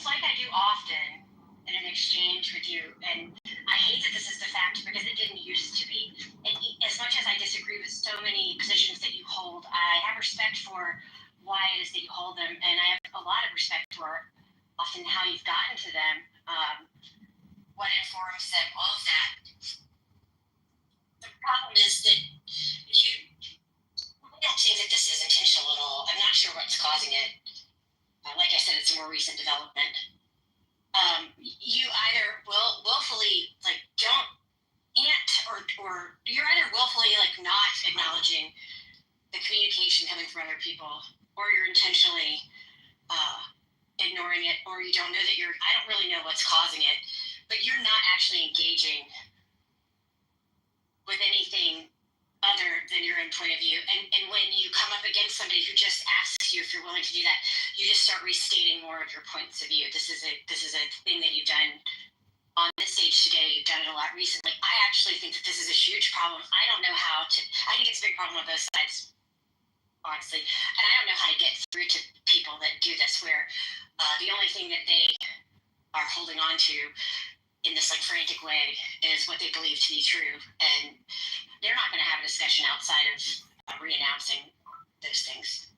Like I do often in an exchange with you, and I hate that this is the fact because it didn't used to be. And as much as I disagree with so many positions that you hold, I have respect for why it is that you hold them, and I have a lot of respect for often how you've gotten to them, what informs them, all of that. The problem is that I don't think that this is intentional at all. I'm not sure what's causing it. Like I said, it's a more recent development. You either willfully don't or you're either willfully not acknowledging the communication coming from other people, or you're intentionally ignoring it, or you don't know that I don't really know what's causing it, but you're not actually engaging with anything other than your own point of view. And when you come up against somebody who just asks you if you're willing to do that, you just start restating more of your points of view. This is a thing that you've done on this stage today. You've done it a lot recently. I actually think that this is a huge problem. I don't know how to. I think it's a big problem on both sides, honestly. And I don't know how to get through to people that do this, where the only thing that they are holding on to in this frantic way is what they believe to be true, and they're not going to have a discussion outside of re-announcing those things.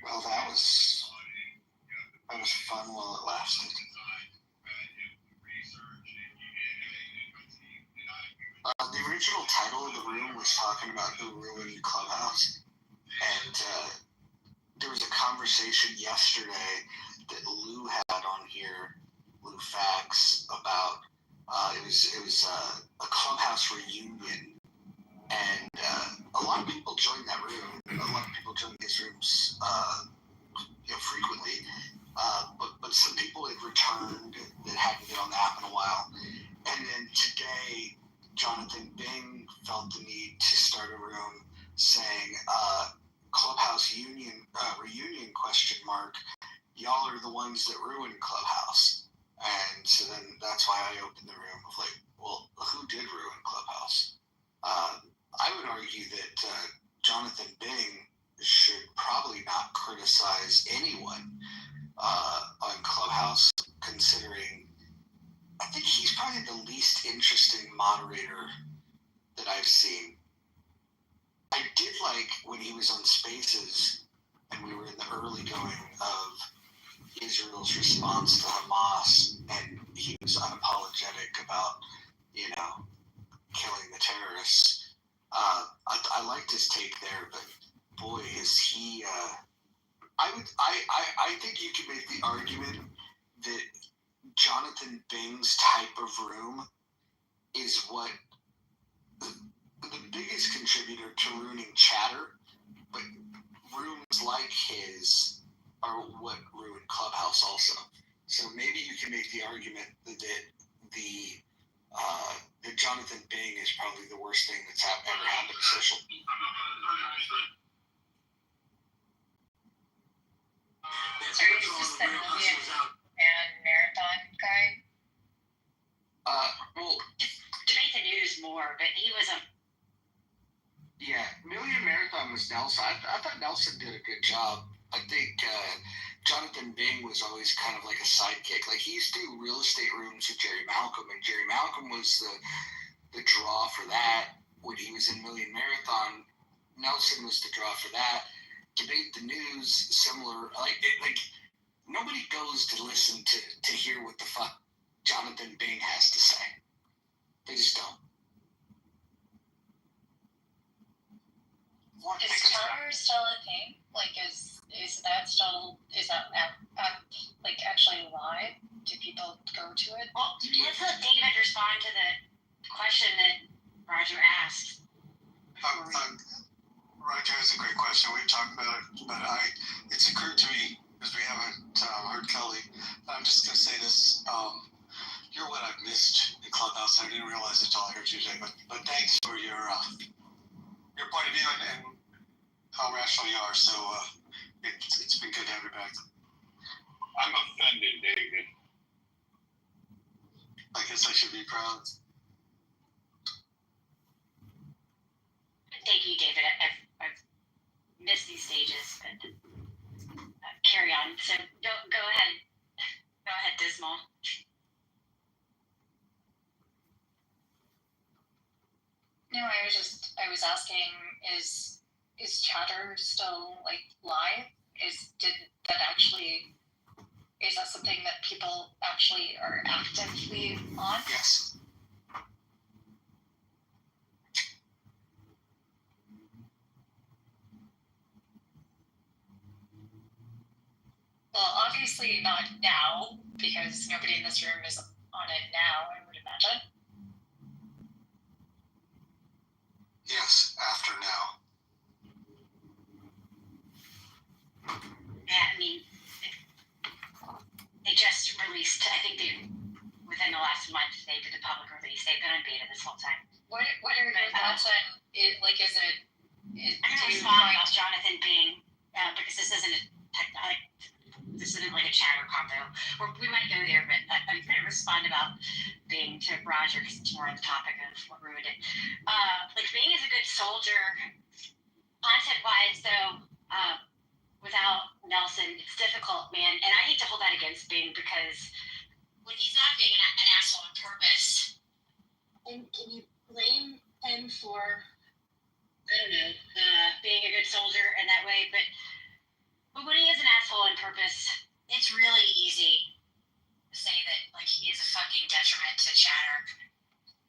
Well, that was fun while it lasted. The original title of the room was talking about who ruined Clubhouse, and there was a conversation yesterday that Lou had on here, Lou Fax, about it was a Clubhouse reunion, and a lot of people joined that room. A lot of people joined these rooms frequently, but some people had returned that hadn't been on the app in a while, and then today Jonathan Bing felt the need to start a room saying Clubhouse reunion ? Y'all are the ones that ruined Clubhouse. And so then that's why I opened the room of well, who did ruin Clubhouse? I would argue that Jonathan Bing should probably not criticize anyone on Clubhouse, considering I think he's probably the least interesting moderator that I've seen. I did like when he was on Spaces and we were in the early going of Israel's response to Hamas, and he was unapologetic about, killing the terrorists. I liked his take there, but boy, is he. I think you can make the argument that Jonathan Bing's type of room is what the biggest contributor to ruining Chatter, but rooms like his are what ruined Clubhouse also. So maybe you can make the argument that that Jonathan Bing is probably the worst thing that's ever happened to social. Are you just the million man marathon guy? Well, Debate the news more, but he was a. yeah, Million Marathon was Nelson. I thought Nelson did a good job. I think Jonathan Bing was always kind of like a sidekick. Like he used to do real estate rooms with Jerry Malcolm, and Jerry Malcolm was the draw for that when he was in Million Marathon. Nelson was the draw for that. Debate the News, similar. Like nobody goes to listen to hear what the fuck Jonathan Bing has to say. They just don't. Is Charter still a thing? Like, is that still, is that like actually live? Do people go to it? Well, let's let David respond to the question that Roger asked. Roger, that's a great question. We've talked about it, but it's occurred to me because we haven't heard Kelly. I'm just going to say this. You're what I've missed in Clubhouse. I didn't realize it until I heard you today, but thanks for your point of view and how rational you are. So it's been good to have you back. I'm offended, David. I guess I should be proud. Thank you, David. I've missed these stages, but carry on. So go ahead. Go ahead, Dismal. No, I was asking, is Chatter still like live? Is that something that people actually are actively on? Yes. Well, obviously not now, because nobody in this room is on it now, I would imagine. Yes, after now. Yeah, I mean, they just released, I think within the last month, they did a public release. They've been on beta this whole time. What are your thoughts on it? Like, I'm going to respond about Jonathan Bing, because this isn't like a chatter combo. Or we might go there, but I'm going to respond about Bing to Roger because it's more on the topic of what ruined it. Like, Bing is a good soldier. Content-wise, though, without Nelson, it's difficult, man. And I hate to hold that against Bing because when he's not being an asshole on purpose, and can you blame him for, I don't know, being a good soldier in that way? But when he is an asshole on purpose, it's really easy to say that, like, he is a fucking detriment to Chatter.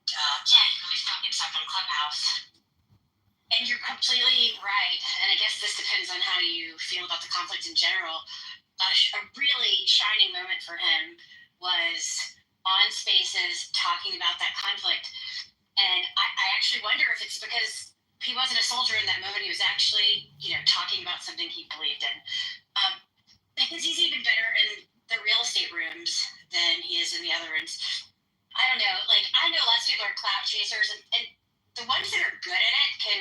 Yeah, he really fucking sucked on Clubhouse. And you're completely right. And I guess this depends on how you feel about the conflict in general. A really shining moment for him was on Spaces talking about that conflict. And I actually wonder if it's because he wasn't a soldier in that moment. He was actually, talking about something he believed in. Because he's even better in the real estate rooms than he is in the other rooms. I don't know. Like, I know lots of people are clout chasers, and the ones that are good at it can.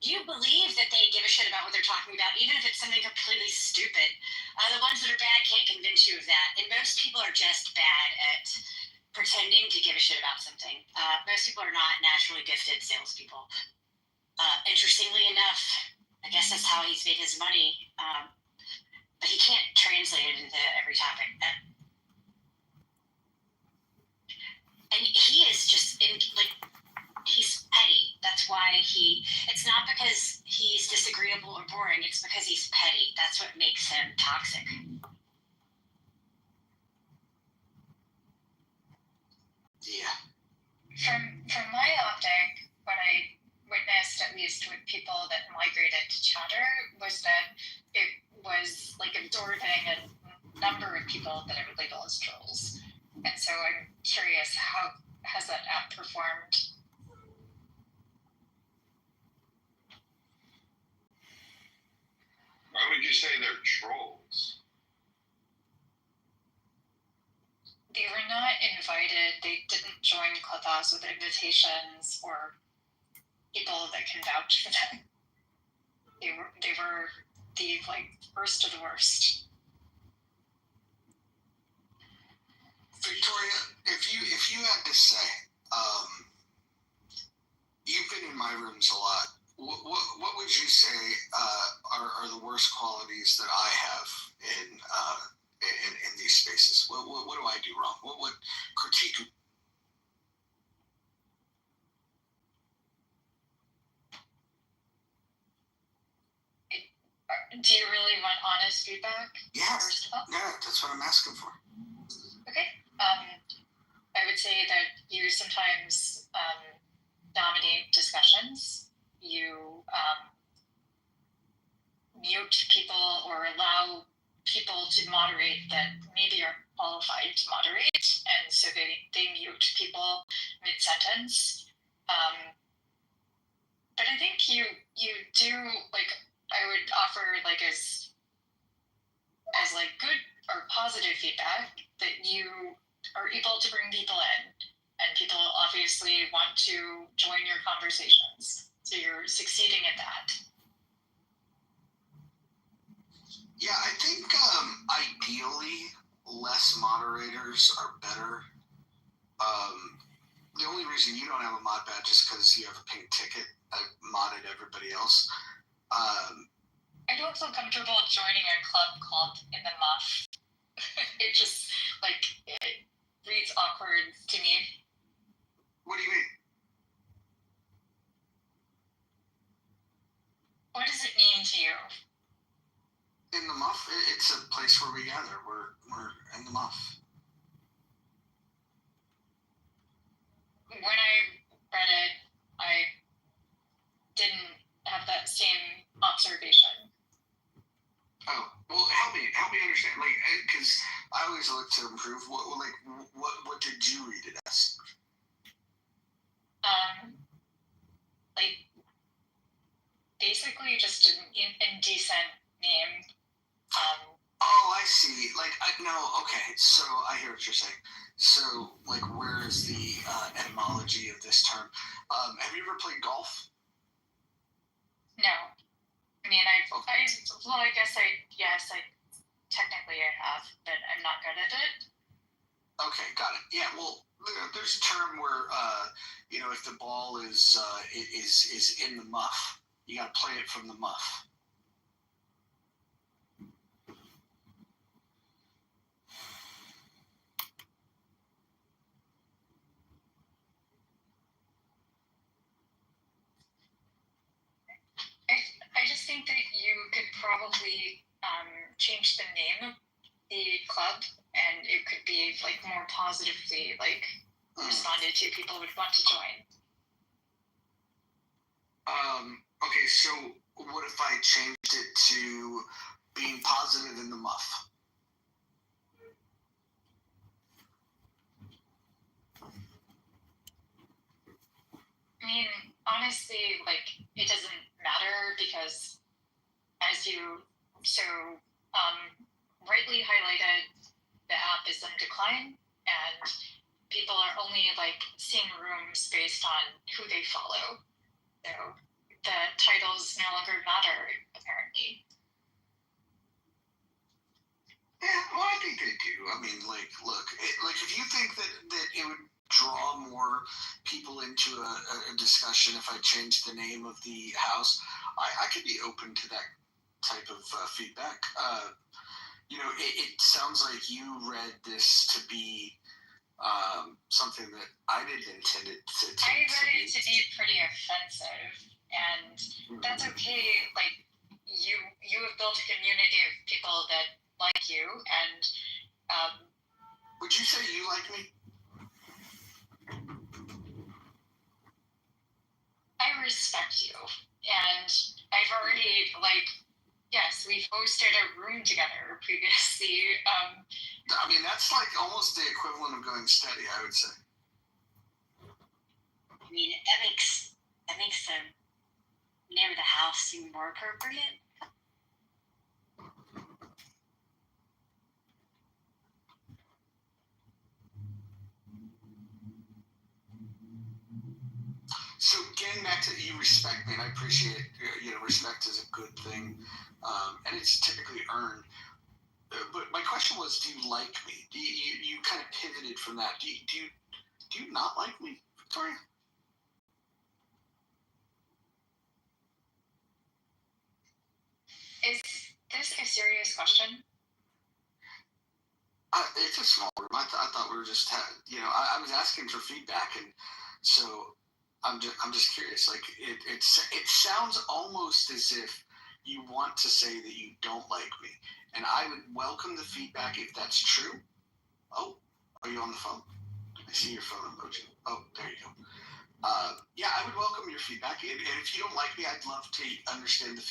You believe that they give a shit about what they're talking about, even if it's something completely stupid. The ones that are bad can't convince you of that. And most people are just bad at pretending to give a shit about something. Most people are not naturally gifted salespeople. Interestingly enough, I guess that's how he's made his money. But he can't translate it into every topic. And he is just he's petty. That's why it's not because he's disagreeable or boring, it's because he's petty. That's what makes him toxic. Yeah. From my optic, what I witnessed, at least with people that migrated to Chatter, was that it was like absorbing a number of people that I would label as trolls. And so I'm curious, how has that app performed? Why would you say they're trolls? invited, they didn't join Clubhouse with invitations or people that can vouch for them. They were the worst of the worst. Victoria, if you had to say, you've been in my rooms a lot. What would you say are the worst qualities that I have in these spaces? What do I do wrong? What critique? Do you really want honest feedback? Yeah, First of all? yeah, that's what I'm asking for. Okay. I would say that you sometimes dominate discussions. You mute people or allow people to moderate that maybe aren't qualified to moderate, and so they mute people mid-sentence. But I think you do, I would offer as good or positive feedback that you are able to bring people in, and people obviously want to join your conversations. So you're succeeding at that. Yeah, I think ideally less moderators are better. The only reason you don't have a mod badge is because you have a pink ticket. I've modded everybody else. I don't feel comfortable joining a club called In the Muff. It just, it reads awkward to me. What do you mean? What does it mean to you? In the Muff, it's a place where we gather. We're in the Muff. When I read it, I didn't have that same observation. Oh, well, help me understand. Because I always look to improve. What did you read it as? Basically just an indecent name. Oh, I see. Okay. So I hear what you're saying. So, where is the etymology of this term? Have you ever played golf? No. I mean, I guess I technically I have, but I'm not good at it. Okay, got it. Yeah, well, there's a term where, if the ball is in the muff, you got to play it from the muff. I just think that you could probably change the name of the club, and it could be more positively responded to. People would want to join. Okay, so what if I changed it to being positive in the muff? I mean, honestly, it doesn't matter because, as you so rightly highlighted, the app is in decline, and people are only seeing rooms based on who they follow. So the titles no longer matter, apparently. Yeah, well, I think they do. I mean, look, if you think that it would draw more people into a discussion if I changed the name of the house, I could be open to that type of feedback. It sounds like you read this to be something that I didn't intend it to I read it to be pretty offensive, and that's okay. You have built a community of people that like you, and would you say you like me? I respect you, and I've already yes, we've hosted a room together previously. I mean, that's almost the equivalent of going steady, I would say. I mean, that makes the name of the house seem more appropriate. So getting back to you respect me, and I appreciate it. You know, respect is a good thing, and it's typically earned. But my question was, do you like me? You kind of pivoted from that. Do you not like me, Victoria? Is this a serious question? It's a small room. I thought we were just, you know, I was asking for feedback, and so I'm just curious. Like it sounds almost as if you want to say that you don't like me, and I would welcome the feedback if that's true. Oh, are you on the phone? I see your phone emoji. Oh, there you go. Yeah, I would welcome your feedback, and if you don't like me, I'd love to understand the feedback.